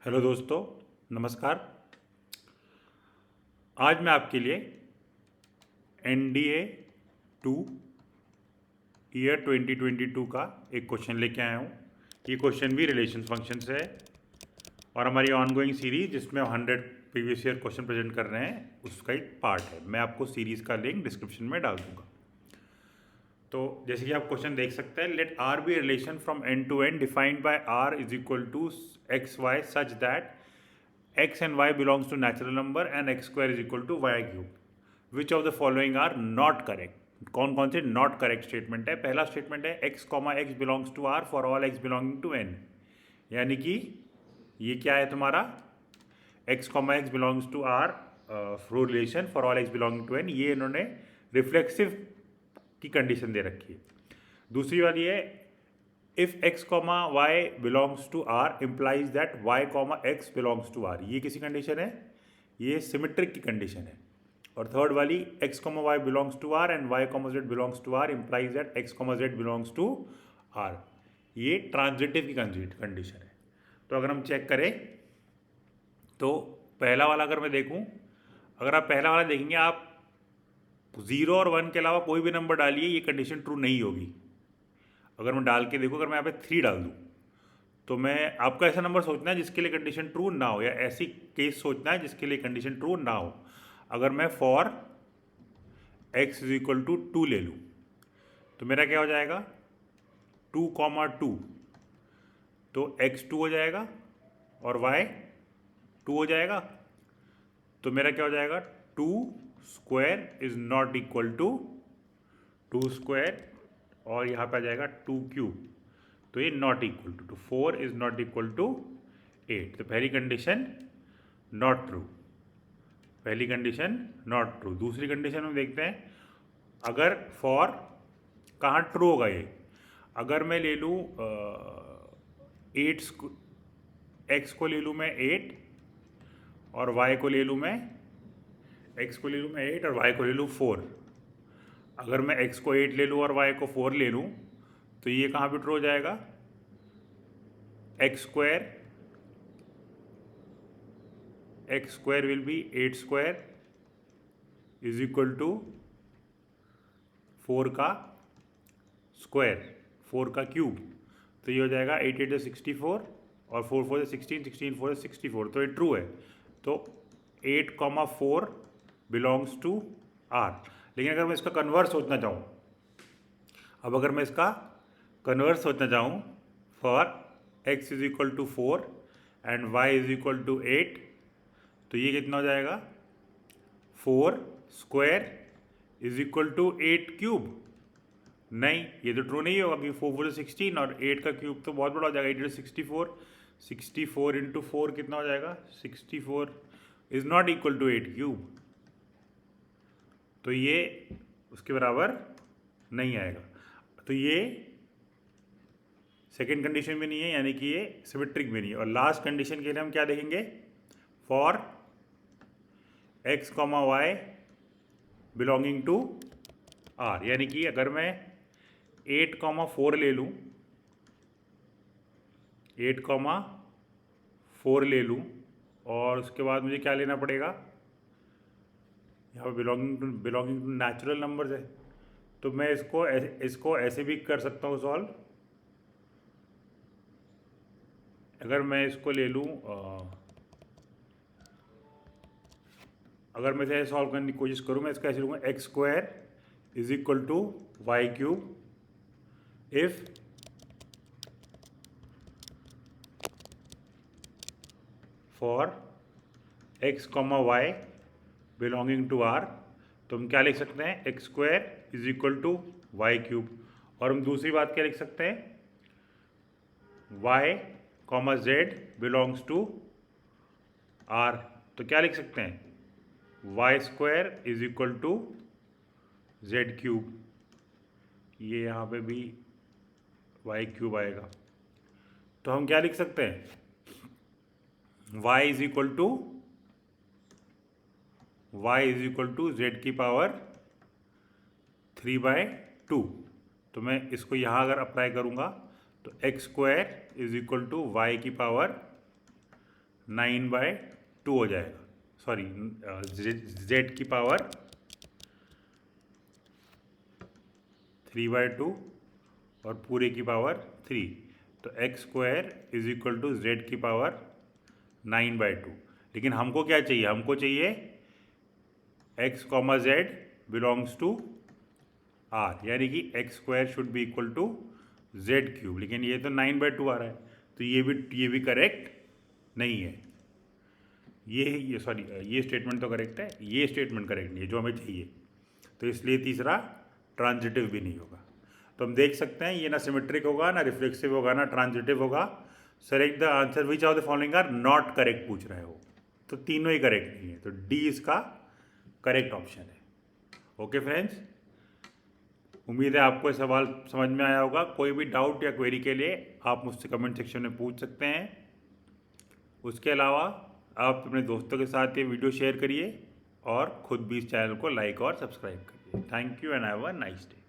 Hello दोस्तों, नमस्कार। आज मैं आपके लिए एनडीए 2 ईयर 2022 का एक क्वेश्चन लेके आया हूँ। ये क्वेश्चन भी रिलेशन फंक्शन से है और हमारी ऑनगोइंग सीरीज जिसमें 100 प्रीवियस ईयर क्वेश्चन प्रेजेंट कर रहे हैं उसका एक पार्ट है। मैं आपको सीरीज़ का लिंक डिस्क्रिप्शन में डाल दूँगा। तो जैसे कि आप क्वेश्चन देख सकते हैं, let R be relation from N to N defined by R is equal to x y such that x and y belongs to natural number and x square is equal to y cube. Which of the following are not correct? कौन कौन से not correct statement है? पहला statement है x comma x belongs to R for all x belonging to n। यानी कि ये क्या है तुम्हारा x comma x belongs to R relation for all x belonging to n, ये इन्होंने रिफ्लेक्सिव की कंडीशन दे रखी है। दूसरी वाली है if x comma y belongs to R implies that y comma x belongs to R, ये किसी कंडीशन है, ये सिमेट्रिक की कंडीशन है। और थर्ड वाली x comma y belongs to R and y comma z belongs to R implies that x comma z belongs to R, ये transitive की कंडीशन है। तो अगर हम चेक करें तो पहला वाला अगर मैं देखूं, अगर आप पहला वाला देखेंगे, आप 0 और 1 के अलावा कोई भी नंबर डालिए, ये कंडीशन ट्रू नहीं होगी। अगर मैं डाल के देखूँ, अगर मैं यहाँ पे 3 डाल दूँ तो मैं आपको ऐसा नंबर सोचना है जिसके लिए कंडीशन ट्रू ना हो, या ऐसी केस सोचना है जिसके लिए कंडीशन ट्रू ना हो। अगर मैं for x is equal to 2 ले लूँ तो मेरा क्या हो जाएगा 2 कॉमा 2, तो x 2 हो जाएगा और y 2 हो जाएगा। तो मेरा क्या हो जाएगा 2 square is not equal to 2 square और यहाँ पे आ जाएगा 2 क्यूब, तो ये not equal to 4 is not equal to 8। तो पहली कंडीशन नॉट ट्रू, पहली कंडीशन नॉट ट्रू। दूसरी कंडीशन हम देखते हैं, अगर फॉर कहाँ ट्रू होगा ये, अगर मैं ले लूँ 8 एक्स को ले लूँ मैं 8 और वाई को ले लूँ मैं एक्स को ले लूँ मैं 8 और वाई को ले लूँ 4। अगर मैं x को 8 ले लूँ और y को 4 ले लूँ तो ये कहाँ पे ट्रू हो जाएगा, x square will be 8 square is equal to 4 का स्क्वायर, 4 का क्यूब। तो ये हो जाएगा 8 8 64 और 4 4 16, 16 4 64, तो ये ट्रू है। तो 8,4 बिलोंग्स टू आर। लेकिन अगर मैं इसका कन्वर्स सोचना चाहूँ, अब अगर मैं इसका कन्वर्स सोचना चाहूँ for x is equal to 4 and y is equal to 8, तो ये कितना हो जाएगा 4 square is equal to 8 cube. नहीं, ये तो ट्रू नहीं होगा क्योंकि 4 4 16 और 8 का क्यूब तो बहुत बड़ा हो जाएगा, 8 64, 64 इंटू 4 कितना हो जाएगा 64 is not equal to 8 cube, तो ये उसके बराबर नहीं आएगा। तो ये सेकेंड कंडीशन भी नहीं है, यानी कि ये सिमेट्रिक भी नहीं है। और लास्ट कंडीशन के लिए हम क्या देखेंगे, for x comma y belonging to R, यानी कि अगर मैं 8 कॉमा 4 ले लूँ, 8 कॉमा 4 ले लूँ और उसके बाद मुझे क्या लेना पड़ेगा, यहाँ पर बिलोंगिंग टू नेचुरल नंबर्स है, तो मैं इसको ऐसे भी कर सकता हूँ सॉल्व। अगर मैं इसको ले लूँ, अगर मैं इसे सॉल्व करने की कोशिश करूँ, मैं इसका ऐसे लूँगा x square is equal to y cube if for x comma y belonging to R. तो हम क्या लिख सकते हैं, x square is equal to y cube. और हम दूसरी बात क्या लिख सकते हैं, y comma z belongs to R. तो क्या लिख सकते हैं, y square is equal to z cube, ये यहाँ पे भी वाई क्यूब आएगा। तो हम क्या लिख सकते हैं, y is equal to z की पावर 3/2। तो मैं इसको यहाँ अगर अप्लाई करूँगा तो x square is equal to y की पावर 9/2 हो जाएगा, सॉरी z की पावर 3/2 और पूरे की पावर 3, तो x² is equal to z की पावर 9/2। लेकिन हमको क्या चाहिए, हमको चाहिए x, z belongs to r, यानी कि x² should be equal to z³, लेकिन ये तो 9/2 आ रहा है, तो ये भी करेक्ट नहीं है। ये सॉरी ये स्टेटमेंट तो करेक्ट है, ये स्टेटमेंट करेक्ट नहीं है जो हमें चाहिए, तो इसलिए तीसरा ट्रांजिटिव भी नहीं होगा। तो हम देख सकते हैं ये ना सिमेट्रिक होगा, ना रिफ्लेक्सिव होगा, ना ट्रांजिटिव होगा। Select the answer which of the following are not correct पूछ रहे हो, तो तीनों ही करेक्ट नहीं है, तो डी इसका करेक्ट ऑप्शन है। ओके फ्रेंड्स, उम्मीद है आपको ये सवाल समझ में आया होगा। कोई भी डाउट या क्वेरी के लिए आप मुझसे कमेंट सेक्शन में पूछ सकते हैं। उसके अलावा आप अपने दोस्तों के साथ ये वीडियो शेयर करिए और ख़ुद भी इस चैनल को लाइक और सब्सक्राइब करिए। Thank you and have a nice day.